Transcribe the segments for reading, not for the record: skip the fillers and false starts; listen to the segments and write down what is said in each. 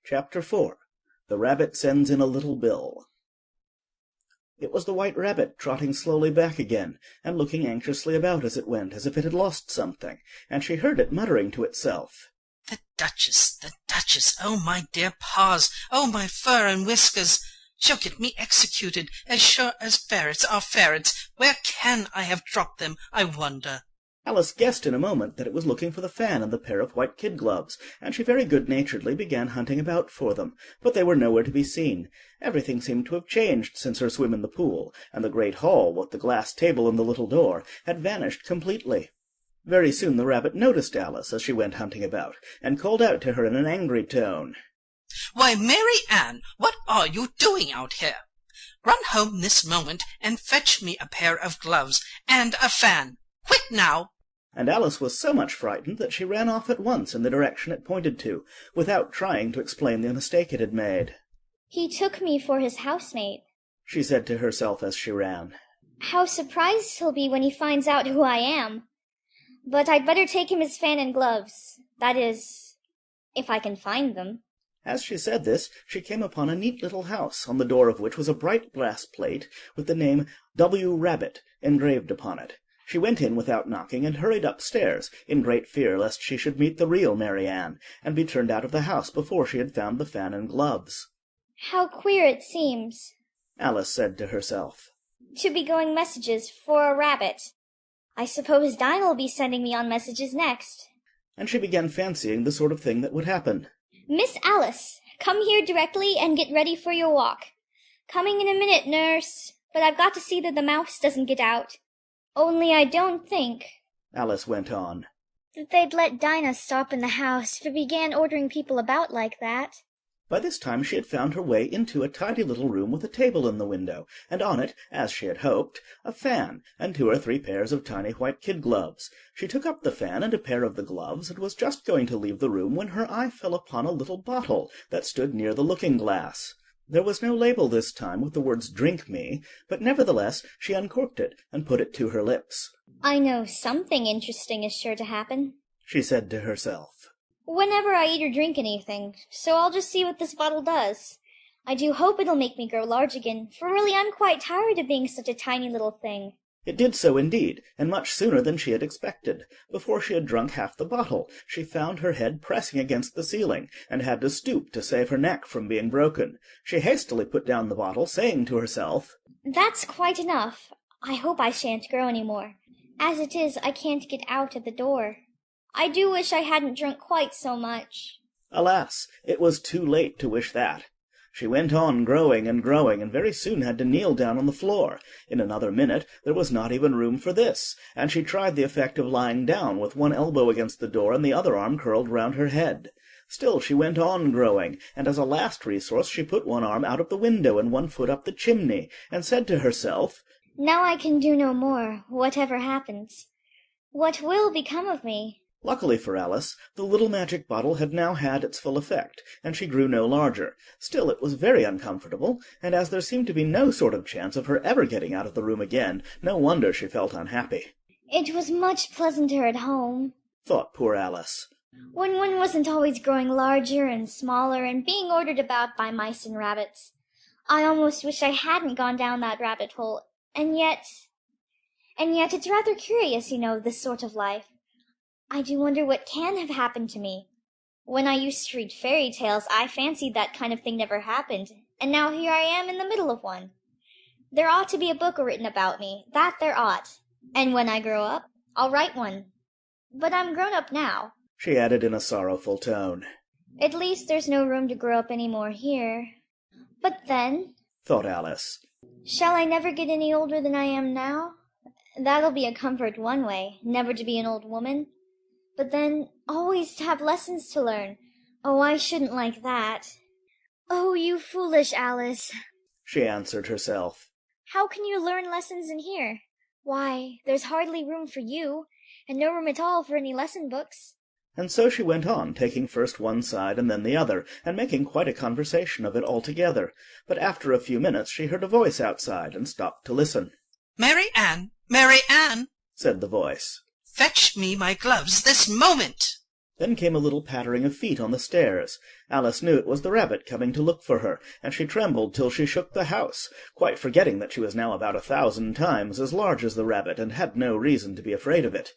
Chapter 4. The Rabbit Sends in a Little Bill. It was the White Rabbit trotting slowly back again, and looking anxiously about as it went, as if it had lost something, and she heard it muttering to itself. The Duchess, oh, my dear paws, oh, my fur and whiskers! She'll get me executed, as sure as ferrets are ferrets. Where can I have dropped them, I wonder? Alice guessed in a moment that it was looking for the fan and the pair of white kid gloves, and she very good-naturedly began hunting about for them, but they were nowhere to be seen. Everything seemed to have changed since her swim in the pool, and the great hall, with the glass table and the little door, had vanished completely. Very soon the rabbit noticed Alice as she went hunting about, and called out to her in an angry tone. "Why, Mary Ann, what are you doing out here? Run home this moment and fetch me a pair of gloves and a fan. Quick now!" And Alice was so much frightened that she ran off at once in the direction it pointed to, without trying to explain the mistake it had made. "He took me for his housemate," she said to herself as she ran. "How surprised he'll be when he finds out who I am. But I'd better take him his fan and gloves. That is, if I can find them." As she said this, she came upon a neat little house, on the door of which was a bright brass plate with the name W. Rabbit engraved upon it. She went in without knocking, and hurried upstairs, in great fear lest she should meet the real Mary Ann, and be turned out of the house before she had found the fan and gloves. "How queer it seems," Alice said to herself, "to be going messages for a rabbit. I suppose Dinah'll be sending me on messages next." and she began fancying the sort of thing that would happen. "Miss Alice, come here directly and get ready for your walk. Coming in a minute, nurse, but I've got to see that the mouse doesn't get out. Only I don't think," Alice went on, "that they'd let Dinah stop in the house if it began ordering people about like that." By this time she had found her way into a tidy little room with a table in the window, and on it, as she had hoped, a fan, and 2 or 3 pairs of tiny white kid gloves. She took up the fan and a pair of the gloves, and was just going to leave the room when her eye fell upon a little bottle that stood near the looking-glass. There was no label this time with the words "Drink me," but nevertheless she uncorked it and put it to her lips. "I know something interesting is sure to happen," she said to herself, "whenever I eat or drink anything, so I'll just see what this bottle does. I do hope it'll make me grow large again, for really I'm quite tired of being such a tiny little thing." It did so indeed, and much sooner than she had expected. Before she had drunk half the bottle, she found her head pressing against the ceiling, and had to stoop to save her neck from being broken. She hastily put down the bottle, saying to herself, "That's quite enough. I hope I shan't grow any more. As it is, I can't get out at the door. I do wish I hadn't drunk quite so much." Alas, it was too late to wish that. She went on growing, and very soon had to kneel down on the floor. In another minute there was not even room for this, and she tried the effect of lying down, with one elbow against the door and the other arm curled round her head. Still she went on growing, and as a last resource she put one arm out of the window and one foot up the chimney, and said to herself, "Now I can do no more, whatever happens. What will become of me?" Luckily for Alice, the little magic bottle had now had its full effect, and she grew no larger. Still it was very uncomfortable, and as there seemed to be no sort of chance of her ever getting out of the room again, no wonder she felt unhappy. "It was much pleasanter at home," thought poor Alice, "when one wasn't always growing larger and smaller and being ordered about by mice and rabbits. I almost wish I hadn't gone down that rabbit hole, and yet it's rather curious, this sort of life. I do wonder what can have happened to me. When I used to read fairy tales, I fancied that kind of thing never happened, and now here I am in the middle of one. There ought to be a book written about me, that there ought, and when I grow up, I'll write one. But I'm grown up now," she added in a sorrowful tone. "At least there's no room to grow up any more here. But then," thought Alice, "shall I never get any older than I am now? That'll be a comfort one way, never to be an old woman. But then, always to have lessons to learn. Oh, I shouldn't like that." "Oh, you foolish Alice," she answered herself. "How can you learn lessons in here? Why, there's hardly room for you, and no room at all for any lesson books." And so she went on, taking first one side and then the other, and making quite a conversation of it altogether. But after a few minutes she heard a voice outside, and stopped to listen. Mary Ann, said the voice. fetch me my gloves this moment." Then came a little pattering of feet on the stairs. Alice knew it was the rabbit coming to look for her, and she trembled till she shook the house, quite forgetting that she was now about 1,000 times as large as the rabbit, and had no reason to be afraid of it.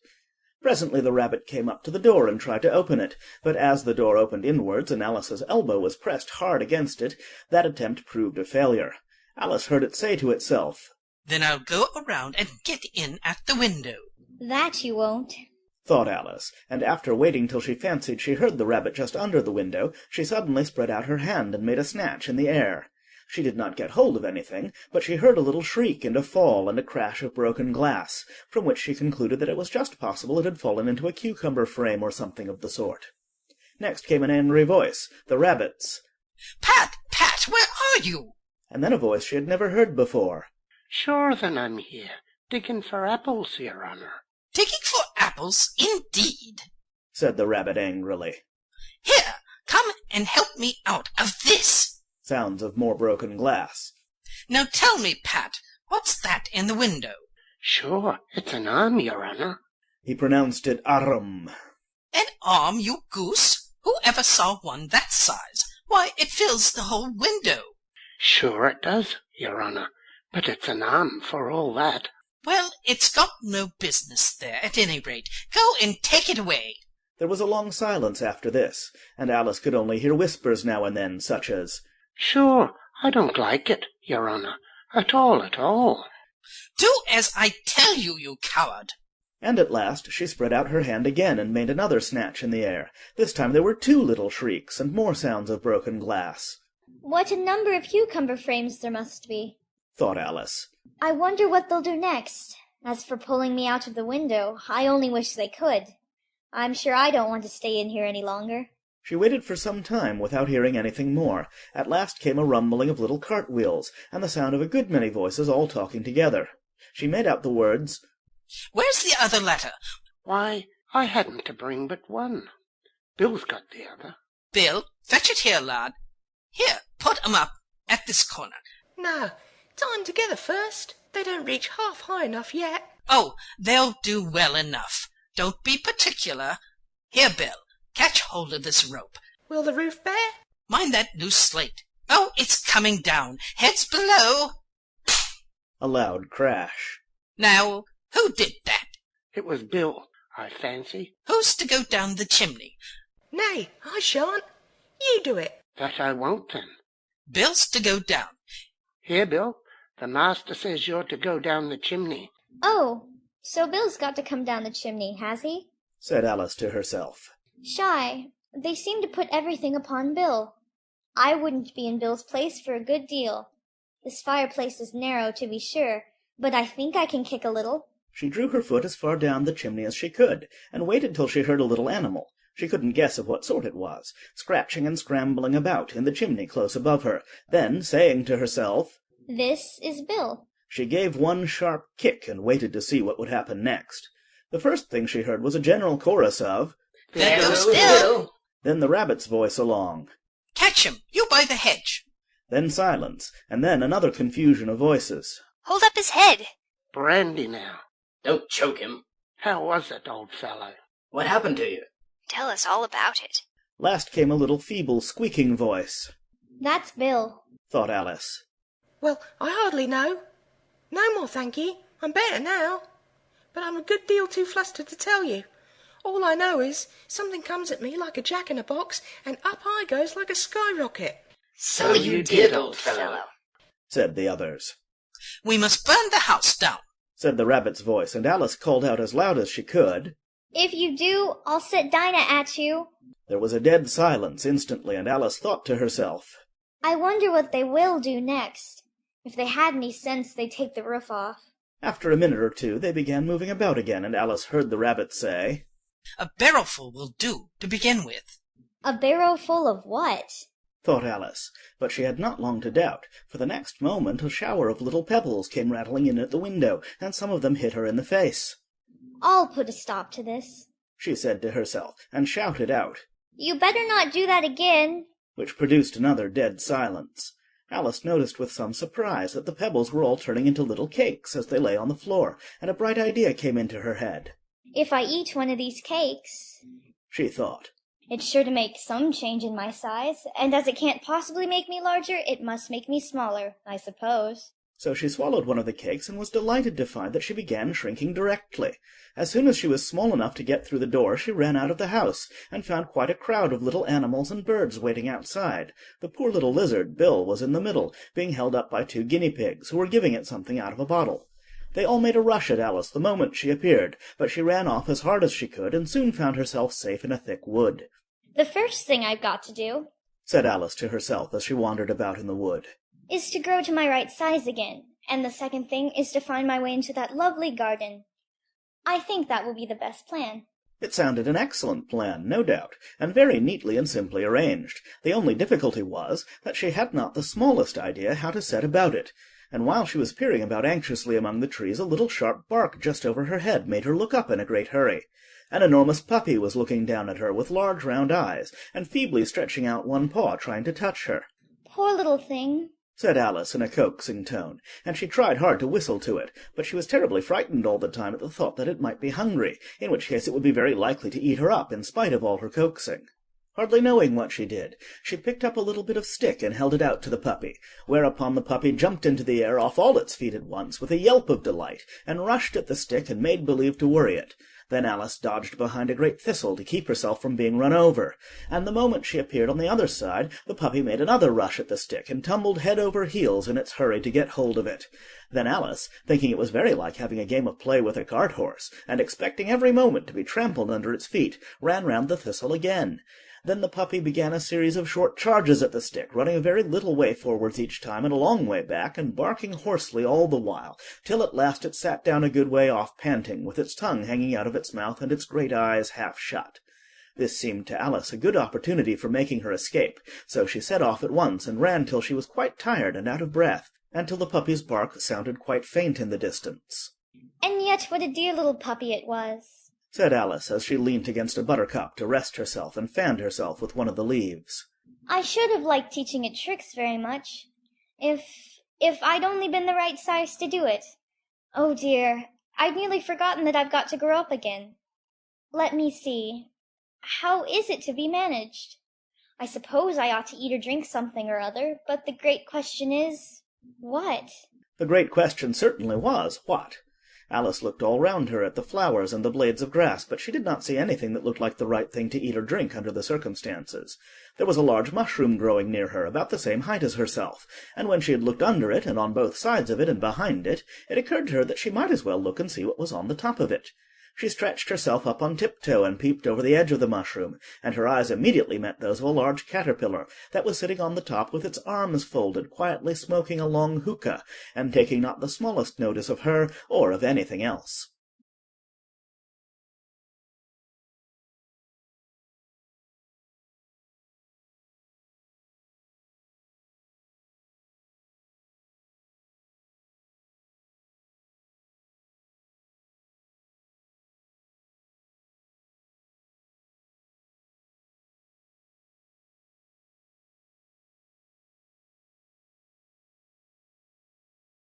Presently the rabbit came up to the door and tried to open it, but as the door opened inwards and Alice's elbow was pressed hard against it, that attempt proved a failure. Alice heard it say to itself, "Then I'll go around and get in at the window." That you won't, thought Alice, and after waiting till she fancied she heard the rabbit just under the window, she suddenly spread out her hand and made a snatch in the air. She did not get hold of anything, but she heard a little shriek and a fall and a crash of broken glass, from which she concluded that it was just possible it had fallen into a cucumber frame or something of the sort. Next came an angry voice, the rabbit's. "Pat, Pat, where are you?" And then a voice she had never heard before. Sure then I'm here, digging for apples, your honour. "Digging for apples, indeed," said the rabbit angrily. "Here, come and help me out of this." Sounds of more broken glass. "Now tell me, Pat, what's that in the window?" Sure, it's an arm, your honour. He pronounced it arum. "An arm, you goose? Who ever saw one that size? Why, it fills the whole window." Sure it does, your honour, but it's an arm for all that. "Well, it's got no business there, at any rate. Go and take it away." There was a long silence after this, and Alice could only hear whispers now and then, such as, Sure, I don't like it, your honour, at all, at all. "Do as I tell you, you coward." And at last she spread out her hand again and made another snatch in the air. This time there were 2 little shrieks and more sounds of broken glass. What a number of cucumber frames there must be, thought Alice. I wonder what they'll do next. As for pulling me out of the window, I only wish they could. I'm sure I don't want to stay in here any longer. She waited for some time without hearing anything more. At last came a rumbling of little cartwheels, and the sound of a good many voices all talking together. She made out the words, "Where's the other letter?" Why, I hadn't to bring but one. Bill's got the other. "Bill, fetch it here, lad. Here, put 'em up at this corner." No, tie 'em together first. They don't reach half high enough yet. "Oh, they'll do well enough. Don't be particular. Here, Bill, catch hold of this rope. Will the roof bear? Mind that loose slate. Oh, it's coming down. Heads below." a loud crash. "Now, who did that? It was Bill, I fancy. Who's to go down the chimney?" Nay, I shan't. You do it. That I won't then. "Bill's to go down." Here, Bill, the master says you're to go down the chimney. Oh, so Bill's got to come down the chimney, has he? Said Alice to herself. Shy, they seem to put everything upon Bill. I wouldn't be in Bill's place for a good deal. This fireplace is narrow, to be sure, but I think I can kick a little. She drew her foot as far down the chimney as she could, and waited till she heard a little animal. She couldn't guess of what sort it was, scratching and scrambling about in the chimney close above her. Then, saying to herself, This is Bill. She gave one sharp kick and waited to see what would happen next. The first thing she heard was a general chorus of, "There goes Bill!" Then the rabbit's voice along. "Catch him, you by the hedge." Then silence, and then another confusion of voices. Hold up his head. Brandy now. Don't choke him. How was it, old fellow? What happened to you? Tell us all about it. Last came a little feeble squeaking voice. That's Bill. Thought Alice. Well, I hardly know. No more, thank ye. I'm better now. But I'm a good deal too flustered to tell you. All I know is something comes at me like a jack-in-a-box, and up I goes like a skyrocket. So you did, old fellow, said the others. "We must burn the house down," said the rabbit's voice, and Alice called out as loud as she could. If you do, I'll set Dinah at you. There was a dead silence instantly, and Alice thought to herself, I wonder what they will do next. If they had any sense, they'd take the roof off. After a minute or two, they began moving about again, and Alice heard the rabbit say, "A barrelful will do, to begin with." A barrow full of what? Thought Alice, but she had not long to doubt, for the next moment a shower of little pebbles came rattling in at the window, and some of them hit her in the face. I'll put a stop to this, she said to herself, and shouted out, You better not do that again. which produced another dead silence. Alice noticed with some surprise that the pebbles were all turning into little cakes as they lay on the floor, and a bright idea came into her head. If I eat one of these cakes... she thought. It's sure to make some change in my size, and as it can't possibly make me larger, it must make me smaller, I suppose. So she swallowed one of the cakes and was delighted to find that she began shrinking directly. As soon as she was small enough to get through the door, she ran out of the house, and found quite a crowd of little animals and birds waiting outside. The poor little lizard, Bill, was in the middle, being held up by 2 guinea pigs, who were giving it something out of a bottle. They all made a rush at Alice the moment she appeared, but she ran off as hard as she could, and soon found herself safe in a thick wood. The first thing I've got to do, said Alice to herself as she wandered about in the wood, is to grow to my right size again, and the second thing is to find my way into that lovely garden. I think that will be the best plan. It sounded an excellent plan, no doubt, and very neatly and simply arranged. The only difficulty was that she had not the smallest idea how to set about it, and while she was peering about anxiously among the trees, a little sharp bark just over her head made her look up in a great hurry. An enormous puppy was looking down at her with large round eyes, and feebly stretching out one paw trying to touch her. Poor little thing, said Alice in a coaxing tone, and she tried hard to whistle to it, but she was terribly frightened all the time at the thought that it might be hungry, in which case it would be very likely to eat her up in spite of all her coaxing. Hardly knowing what she did, she picked up a little bit of stick and held it out to the puppy, whereupon the puppy jumped into the air off all its feet at once with a yelp of delight, and rushed at the stick and made believe to worry it. Then Alice dodged behind a great thistle to keep herself from being run over, and the moment she appeared on the other side, the puppy made another rush at the stick and tumbled head over heels in its hurry to get hold of it. Then Alice, thinking it was very like having a game of play with a cart-horse, and expecting every moment to be trampled under its feet, ran round the thistle again. Then the puppy began a series of short charges at the stick, running a very little way forwards each time and a long way back, and barking hoarsely all the while, till at last it sat down a good way off panting, with its tongue hanging out of its mouth and its great eyes half shut. This seemed to Alice a good opportunity for making her escape, so she set off at once and ran till she was quite tired and out of breath, and till the puppy's bark sounded quite faint in the distance. And yet what a dear little puppy it was, said Alice as she leant against a buttercup to rest herself and fanned herself with one of the leaves. I should have liked teaching it tricks very much, if I'd only been the right size to do it. Oh dear, I'd nearly forgotten that I've got to grow up again. Let me see. How is it to be managed? I suppose I ought to eat or drink something or other, but the great question is, what? The great question certainly was, what? Alice looked all round her at the flowers and the blades of grass, but she did not see anything that looked like the right thing to eat or drink under the circumstances. There was a large mushroom growing near her, about the same height as herself, and when she had looked under it, and on both sides of it, and behind it, it occurred to her that she might as well look and see what was on the top of it. She stretched herself up on tiptoe and peeped over the edge of the mushroom, and her eyes immediately met those of a large caterpillar that was sitting on the top with its arms folded, quietly smoking a long hookah, and taking not the smallest notice of her or of anything else.